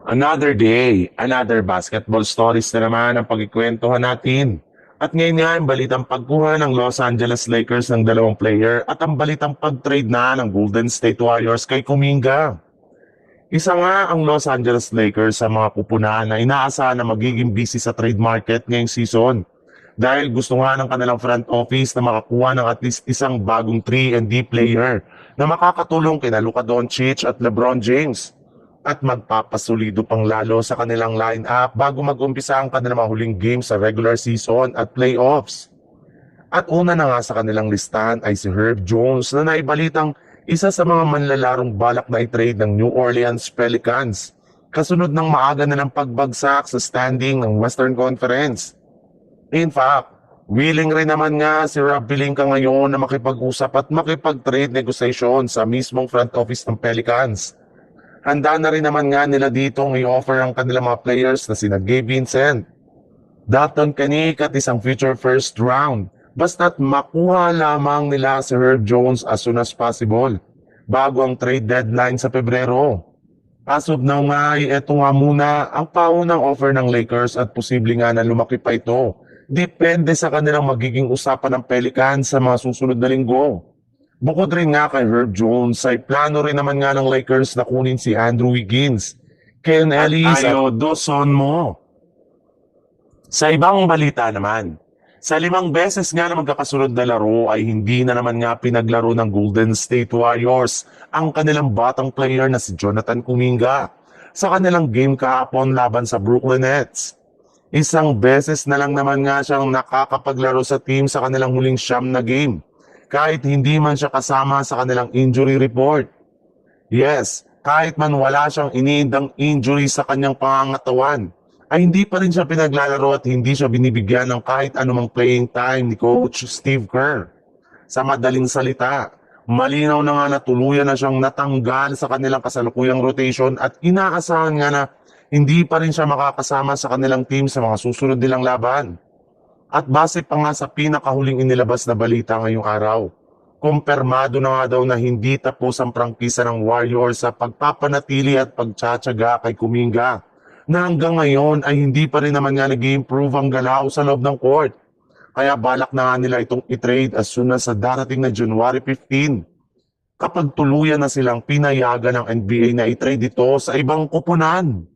Another day, another basketball stories na naman ang pagkikwentuhan natin. At ngayon nga ang balitang pagkuha ng Los Angeles Lakers ng dalawang player at ang balitang pag-trade na ng Golden State Warriors kay Kuminga. Isa nga ang Los Angeles Lakers sa mga pupunahan na inaasahan na magiging busy sa trade market ngayong season. Dahil gusto nga ng kanilang front office na makakuha ng at least isang bagong 3-and-D player na makakatulong kina Luka Doncic at LeBron James at magpapasulido pang lalo sa kanilang lineup bago mag-umpisa ang kanilang mga huling games sa regular season at playoffs. At una na nga sa kanilang listahan ay si Herb Jones na naibalitang isa sa mga manlalarong balak na i-trade ng New Orleans Pelicans kasunod ng maaga na ng pagbagsak sa standing ng Western Conference. In fact, willing rin naman nga si Rob Pelinka ngayon na makipag-usap at makipag-trade negotiation sa mismong front office ng Pelicans. Handa na rin naman nga nila dito i-offer ang kanilang mga players na sina Gabe Vincent, Dalton Kenick at isang future first round. Basta't makuha lamang nila si Herb Jones as soon as possible bago ang trade deadline sa Pebrero. As of now nga ay eto nga muna ang paunang offer ng Lakers at posible nga na lumaki pa ito. Depende sa kanilang magiging usapan ng Pelicans sa mga susunod na linggo. Bukod rin nga kay Herb Jones, ay plano rin naman nga ng Lakers na kunin si Andrew Wiggins, Ken Ellis at Dawson mo. Sa ibang balita naman, sa 5 beses nga na magkakasunod na laro ay hindi na naman nga pinaglaro ng Golden State Warriors ang kanilang batang player na si Jonathan Kuminga sa kanilang game kahapon laban sa Brooklyn Nets. Isang beses na lang naman nga siyang nakakapaglaro sa team sa kanilang huling 9 na game, kahit hindi man siya kasama sa kanilang injury report. Yes, kahit man wala siyang iniindang injury sa kanyang pangangatawan, ay hindi pa rin siya pinaglalaro at hindi siya binibigyan ng kahit anumang playing time ni Coach Steve Kerr. Sa madaling salita, malinaw na nga na tuluyan na siyang natanggal sa kanilang kasalukuyang rotation at inaasahan nga na hindi pa rin siya makakasama sa kanilang team sa mga susunod nilang laban. At base pa nga sa pinakahuling inilabas na balita ngayong araw, kumpirmado na nga daw na hindi tapos ang prangkisa ng Warriors sa pagpapanatili at pagtsatsaga kay Kuminga, na hanggang ngayon ay hindi pa rin naman nga nag-improve ang galaw sa loob ng court. Kaya balak na nga nila itong i-trade as soon as sa darating na January 15, kapag tuluyan na silang pinayagan ng NBA na i-trade ito sa ibang koponan.